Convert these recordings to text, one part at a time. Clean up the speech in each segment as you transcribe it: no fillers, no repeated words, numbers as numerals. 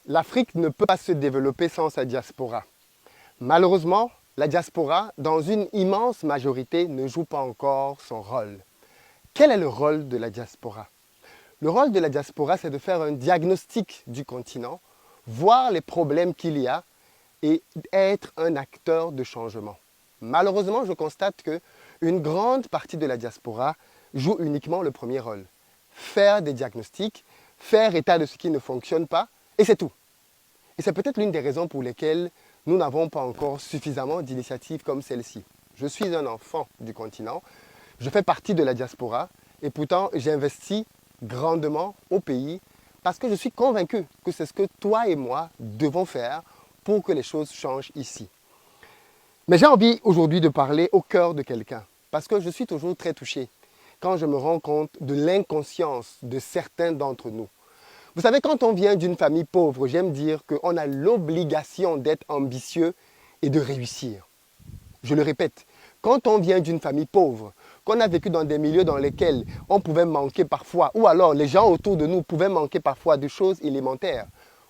L'Afrique ne peut pas se développer sans sa diaspora. Malheureusement, la diaspora, dans une immense majorité, ne joue pas encore son rôle. Quel est le rôle de la diaspora? Le rôle de la diaspora, c'est de faire un diagnostic du continent, voir les problèmes qu'il y a et être un acteur de changement. Malheureusement, je constate qu'une grande partie de la diaspora joue uniquement le premier rôle. Faire des diagnostics, faire état de ce qui ne fonctionne pas, et c'est tout. Et c'est peut-être l'une des raisons pour lesquelles nous n'avons pas encore suffisamment d'initiatives comme celle-ci. Je suis un enfant du continent, je fais partie de la diaspora, et pourtant j'investis grandement au pays parce que je suis convaincu que c'est ce que toi et moi devons faire pour que les choses changent ici. Mais j'ai envie aujourd'hui de parler au cœur de quelqu'un, parce que je suis toujours très touché quand je me rends compte de l'inconscience de certains d'entre nous. Vous savez, quand on vient d'une famille pauvre, j'aime dire qu'on a l'obligation d'être ambitieux et de réussir. Je le répète, quand on vient d'une famille pauvre, qu'on a vécu dans des milieux dans lesquels on pouvait manquer parfois, ou alors les gens autour de nous pouvaient manquer parfois de choses élémentaires,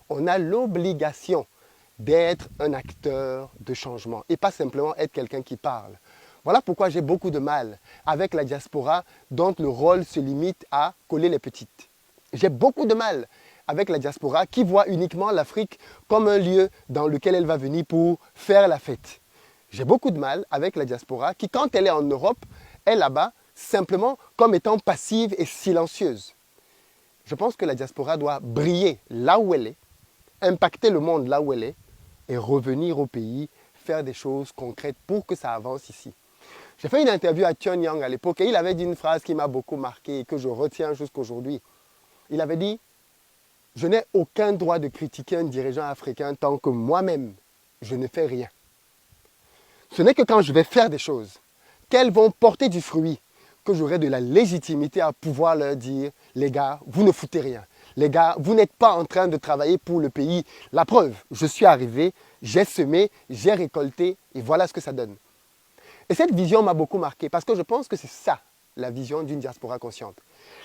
on a l'obligation d'être un acteur de changement et pas simplement être quelqu'un qui parle. Voilà pourquoi j'ai beaucoup de mal avec la diaspora dont le rôle se limite à coller les petites. J'ai beaucoup de mal avec la diaspora qui voit uniquement l'Afrique comme un lieu dans lequel elle va venir pour faire la fête. J'ai beaucoup de mal avec la diaspora qui, quand elle est en Europe, est là-bas simplement comme étant passive et silencieuse. Je pense que la diaspora doit briller là où elle est, impacter le monde là où elle est et revenir au pays, faire des choses concrètes pour que ça avance ici. J'ai fait une interview à Tian Yang à l'époque et il avait dit une phrase qui m'a beaucoup marqué et que je retiens jusqu'aujourd'hui. Il avait dit « Je n'ai aucun droit de critiquer un dirigeant africain tant que moi-même, je ne fais rien. Ce n'est que quand je vais faire des choses, qu'elles vont porter du fruit, que j'aurai de la légitimité à pouvoir leur dire « Les gars, vous ne foutez rien. Les gars, vous n'êtes pas en train de travailler pour le pays. La preuve, je suis arrivé, j'ai semé, j'ai récolté et voilà ce que ça donne. » Et cette vision m'a beaucoup marqué parce que je pense que c'est ça la vision d'une diaspora consciente.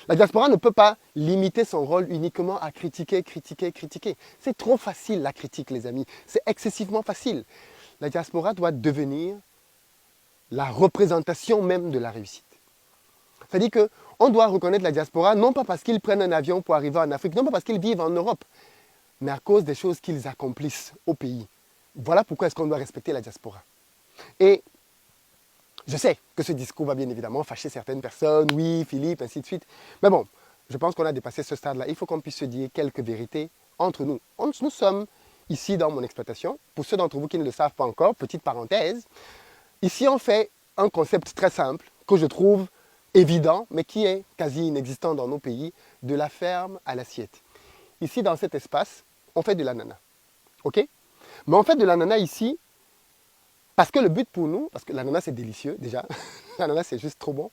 La diaspora ne peut pas limiter son rôle uniquement à critiquer, critiquer, critiquer. C'est trop facile la critique, les amis. C'est excessivement facile. La diaspora doit devenir la représentation même de la réussite. C'est-à-dire qu'on doit reconnaître la diaspora non pas parce qu'ils prennent un avion pour arriver en Afrique, non pas parce qu'ils vivent en Europe, mais à cause des choses qu'ils accomplissent au pays. Voilà pourquoi est-ce qu'on doit respecter la diaspora. Et je sais que ce discours va bien évidemment fâcher certaines personnes, oui, Philippe, ainsi de suite. Mais bon, je pense qu'on a dépassé ce stade-là. Il faut qu'on puisse se dire quelques vérités entre nous. Nous sommes ici dans mon exploitation. Pour ceux d'entre vous qui ne le savent pas encore, petite parenthèse, ici on fait un concept très simple que je trouve évident, mais qui est quasi inexistant dans nos pays, de la ferme à l'assiette. Ici, dans cet espace, on fait de l'ananas. OK? Mais on fait de l'ananas ici parce que le but pour nous, parce que l'ananas c'est délicieux déjà, l'ananas c'est juste trop bon,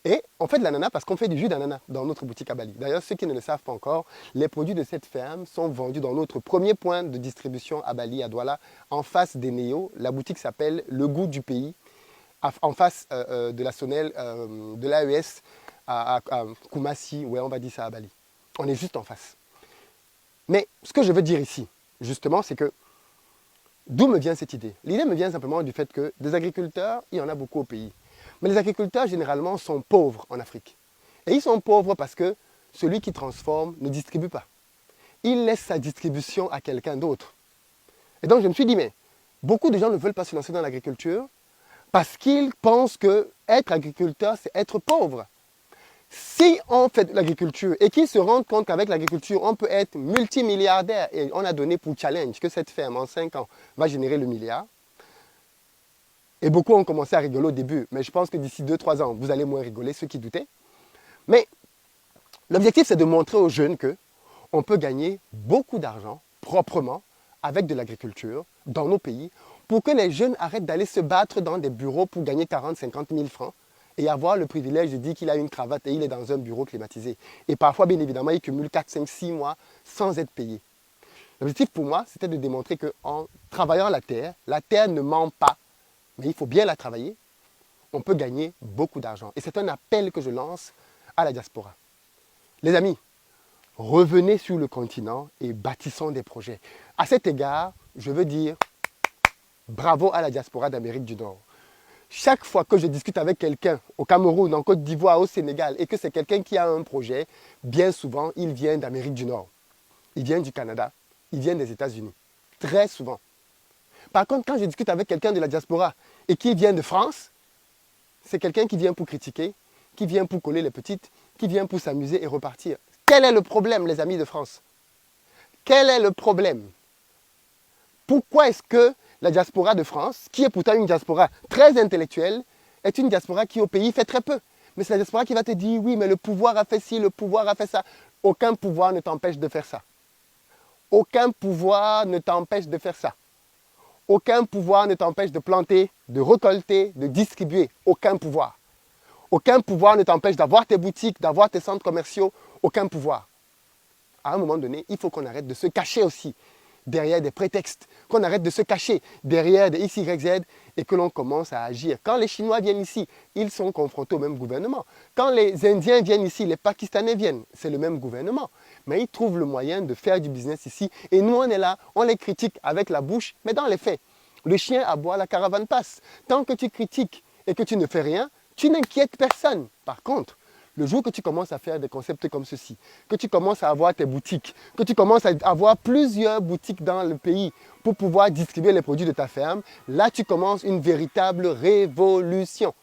et on fait de l'ananas parce qu'on fait du jus d'ananas dans notre boutique à Bali. D'ailleurs, ceux qui ne le savent pas encore, les produits de cette ferme sont vendus dans notre premier point de distribution à Bali, à Douala, en face des Néo. La boutique s'appelle Le Goût du Pays, en face de la Sonnelle, de l'AES à Kumasi, ouais, on va dire ça à Bali. On est juste en face. Mais ce que je veux dire ici, justement, c'est que d'où me vient cette idée? L'idée me vient simplement du fait que des agriculteurs, il y en a beaucoup au pays. Mais les agriculteurs, généralement, sont pauvres en Afrique. Et ils sont pauvres parce que celui qui transforme ne distribue pas. Il laisse sa distribution à quelqu'un d'autre. Et donc, je me suis dit, mais beaucoup de gens ne veulent pas se lancer dans l'agriculture parce qu'ils pensent que être agriculteur, c'est être pauvre. Si on fait de l'agriculture et qu'ils se rendent compte qu'avec l'agriculture, on peut être multimilliardaire, et on a donné pour challenge que cette ferme en 5 ans va générer le milliard, et beaucoup ont commencé à rigoler au début, mais je pense que d'ici 2-3 ans, vous allez moins rigoler, ceux qui doutaient. Mais l'objectif, c'est de montrer aux jeunes qu'on peut gagner beaucoup d'argent proprement avec de l'agriculture dans nos pays pour que les jeunes arrêtent d'aller se battre dans des bureaux pour gagner 40-50 000 francs et avoir le privilège de dire qu'il a une cravate et il est dans un bureau climatisé. Et parfois, bien évidemment, il cumule 4, 5, 6 mois sans être payé. L'objectif pour moi, c'était de démontrer qu'en travaillant la terre ne ment pas, mais il faut bien la travailler, on peut gagner beaucoup d'argent. Et c'est un appel que je lance à la diaspora. Les amis, Revenez sur le continent et bâtissons des projets. À cet égard, je veux dire bravo à la diaspora d'Amérique du Nord. Chaque fois que je discute avec quelqu'un au Cameroun, en Côte d'Ivoire, au Sénégal, et que c'est quelqu'un qui a un projet, bien souvent, il vient d'Amérique du Nord. Il vient du Canada, il vient des États-Unis. Très souvent. Par contre, quand je discute avec quelqu'un de la diaspora et qui vient de France, c'est quelqu'un qui vient pour critiquer, qui vient pour coller les petites, qui vient pour s'amuser et repartir. Quel est le problème, les amis de France? Quel est le problème? Pourquoi est-ce que la diaspora de France, qui est pourtant une diaspora très intellectuelle, est une diaspora qui au pays fait très peu? Mais c'est la diaspora qui va te dire, oui, mais le pouvoir a fait ci, le pouvoir a fait ça. Aucun pouvoir ne t'empêche de faire ça. Aucun pouvoir ne t'empêche de faire ça. Aucun pouvoir ne t'empêche de planter, de récolter, de distribuer. Aucun pouvoir. Aucun pouvoir ne t'empêche d'avoir tes boutiques, d'avoir tes centres commerciaux. Aucun pouvoir. À un moment donné, il faut qu'on arrête de se cacher aussi derrière des prétextes, qu'on arrête de se cacher derrière des X, Y, Z et que l'on commence à agir. Quand les Chinois viennent ici, ils sont confrontés au même gouvernement. Quand les Indiens viennent ici, les Pakistanais viennent, c'est le même gouvernement. Mais ils trouvent le moyen de faire du business ici. Et nous, on est là, on les critique avec la bouche, mais dans les faits, le chien aboie, la caravane passe. Tant que tu critiques et que tu ne fais rien, tu n'inquiètes personne. Par contre, le jour que tu commences à faire des concepts comme ceci, que tu commences à avoir tes boutiques, que tu commences à avoir plusieurs boutiques dans le pays pour pouvoir distribuer les produits de ta ferme, là tu commences une véritable révolution.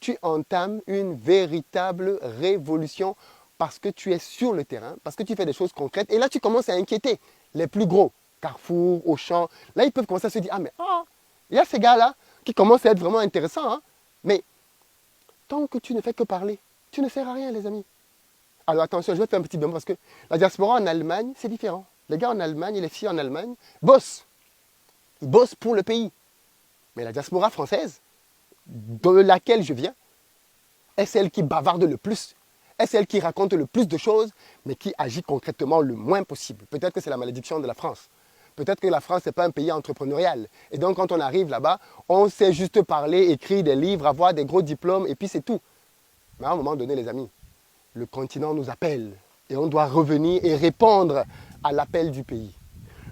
Tu entames une véritable révolution parce que tu es sur le terrain, parce que tu fais des choses concrètes. Et là tu commences à inquiéter les plus gros, Carrefour, Auchan. Là ils peuvent commencer à se dire, ah mais il y a ces gars-là qui commencent à être vraiment intéressants. Hein? Mais tant que tu ne fais que parler, tu ne sers à rien, les amis. Alors attention, je vais faire un petit bémol parce que la diaspora en Allemagne, c'est différent. Les gars en Allemagne et les filles en Allemagne bossent. Ils bossent pour le pays. Mais la diaspora française, de laquelle je viens, est celle qui bavarde le plus, est celle qui raconte le plus de choses, mais qui agit concrètement le moins possible. Peut-être que c'est la malédiction de la France. Peut-être que la France n'est pas un pays entrepreneurial. Et donc quand on arrive là-bas, on sait juste parler, écrire des livres, avoir des gros diplômes, et puis c'est tout. Mais à un moment donné, les amis, le continent nous appelle et on doit revenir et répondre à l'appel du pays.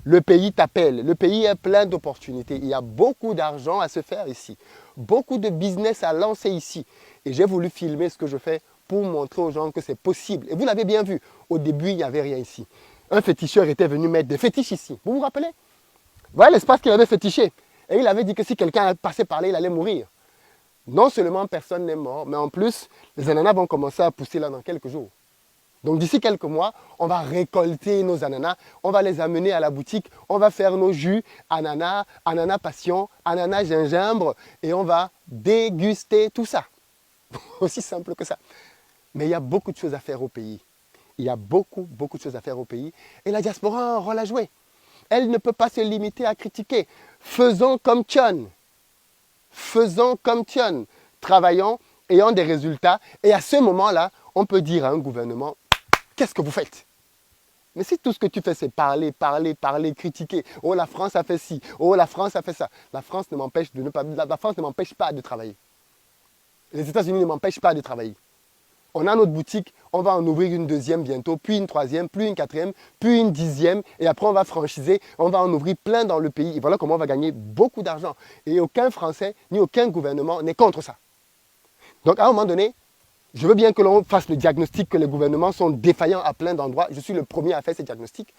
Le pays t'appelle, le pays est plein d'opportunités. Il y a beaucoup d'argent à se faire ici, beaucoup de business à lancer ici. Et j'ai voulu filmer ce que je fais pour montrer aux gens que c'est possible. Et vous l'avez bien vu, au début, il n'y avait rien ici. Un féticheur était venu mettre des fétiches ici. Vous vous rappelez? Voilà l'espace qu'il avait fétiché. Et il avait dit que si quelqu'un passait par là, il allait mourir. Non seulement personne n'est mort, mais en plus, les ananas vont commencer à pousser là dans quelques jours. Donc d'ici quelques mois, on va récolter nos ananas, on va les amener à la boutique, on va faire nos jus, ananas, ananas passion, ananas gingembre, et on va déguster tout ça. Aussi simple que ça. Mais il y a beaucoup de choses à faire au pays. Il y a beaucoup de choses à faire au pays. Et la diaspora a un rôle à jouer. Elle ne peut pas se limiter à critiquer. Faisons comme Thion. Faisons comme Thion, travaillons, ayons des résultats. Et à ce moment-là, on peut dire à un gouvernement, qu'est-ce que vous faites? Mais si tout ce que tu fais, c'est parler, parler, parler, critiquer, oh la France a fait ci, oh la France a fait ça, la France ne m'empêche pas de travailler. Les États-Unis ne m'empêchent pas de travailler. On a notre boutique, on va en ouvrir une deuxième bientôt, puis une troisième, puis une quatrième, puis une dixième, et après on va franchiser, on va en ouvrir plein dans le pays. Et voilà comment on va gagner beaucoup d'argent. Et aucun Français, ni aucun gouvernement n'est contre ça. Donc à un moment donné, je veux bien que l'on fasse le diagnostic que les gouvernements sont défaillants à plein d'endroits. Je suis le premier à faire ce diagnostic.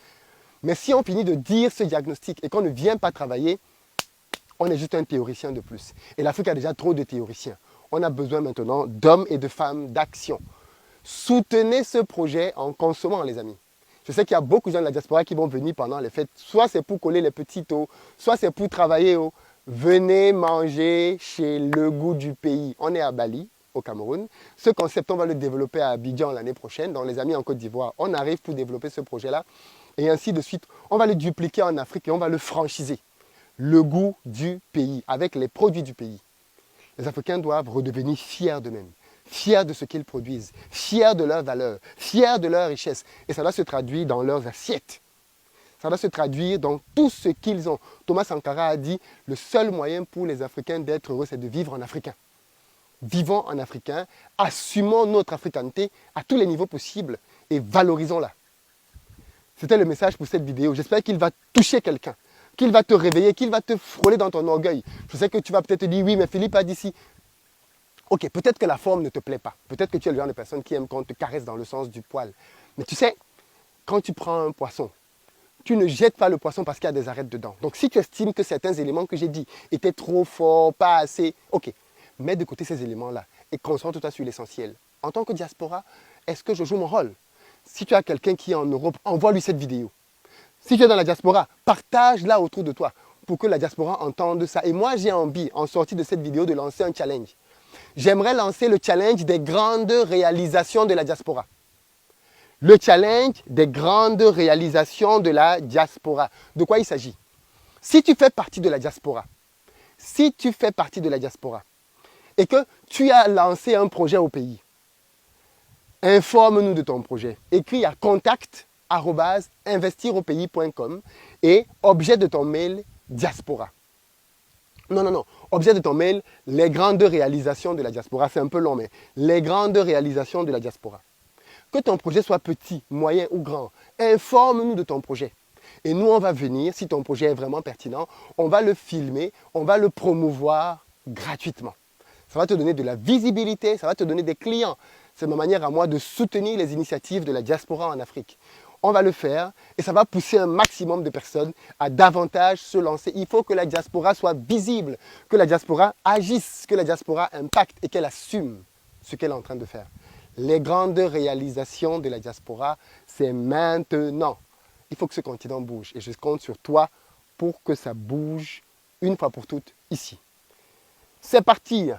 Mais si on finit de dire ce diagnostic et qu'on ne vient pas travailler, on est juste un théoricien de plus. Et l'Afrique a déjà trop de théoriciens. On a besoin maintenant d'hommes et de femmes d'action. Soutenez ce projet en consommant, les amis. Je sais qu'il y a beaucoup de gens de la diaspora qui vont venir pendant les fêtes. Soit c'est pour coller les petits taux, soit c'est pour travailler. Venez manger chez Le Goût du Pays. On est à Bali, au Cameroun. Ce concept, on va le développer à Abidjan l'année prochaine. Donc les amis en Côte d'Ivoire, on arrive pour développer ce projet-là. Et ainsi de suite. On va le dupliquer en Afrique et on va le franchiser. Le Goût du Pays, avec les produits du pays. Les Africains doivent redevenir fiers d'eux-mêmes, fiers de ce qu'ils produisent, fiers de leurs valeurs, fiers de leur richesse. Et ça doit se traduire dans leurs assiettes. Ça doit se traduire dans tout ce qu'ils ont. Thomas Sankara a dit, le seul moyen pour les Africains d'être heureux, c'est de vivre en africain. Vivons en africain, assumons notre africanité à tous les niveaux possibles et valorisons-la. C'était le message pour cette vidéo. J'espère qu'il va toucher quelqu'un, qu'il va te réveiller, qu'il va te frôler dans ton orgueil. Je sais que tu vas peut-être te dire, oui, mais Philippe a dit si. Ok, peut-être que la forme ne te plaît pas. Peut-être que tu es le genre de personne qui aime qu'on te caresse dans le sens du poil. Mais tu sais, quand tu prends un poisson, tu ne jettes pas le poisson parce qu'il y a des arêtes dedans. Donc si tu estimes que certains éléments que j'ai dit étaient trop forts, pas assez, ok, mets de côté ces éléments-là et concentre-toi sur l'essentiel. En tant que diaspora, est-ce que je joue mon rôle? Si tu as quelqu'un qui est en Europe, envoie-lui cette vidéo. Si tu es dans la diaspora, partage-la autour de toi pour que la diaspora entende ça. Et moi, j'ai envie, en sortie de cette vidéo, de lancer un challenge. J'aimerais lancer le challenge des grandes réalisations de la diaspora. Le challenge des grandes réalisations de la diaspora. De quoi il s'agit? Si tu fais partie de la diaspora, et que tu as lancé un projet au pays, informe-nous de ton projet. Écris à contact@investiraupais.com et objet de ton mail diaspora. Non. Objet de ton mail, les grandes réalisations de la diaspora. C'est un peu long, mais les grandes réalisations de la diaspora. Que ton projet soit petit, moyen ou grand, informe-nous de ton projet. Et nous, on va venir, si ton projet est vraiment pertinent, on va le filmer, on va le promouvoir gratuitement. Ça va te donner de la visibilité, ça va te donner des clients. C'est ma manière à moi de soutenir les initiatives de la diaspora en Afrique. On va le faire et ça va pousser un maximum de personnes à davantage se lancer. Il faut que la diaspora soit visible, que la diaspora agisse, que la diaspora impacte et qu'elle assume ce qu'elle est en train de faire. Les grandes réalisations de la diaspora, c'est maintenant. Il faut que ce continent bouge et je compte sur toi pour que ça bouge une fois pour toutes ici. C'est parti!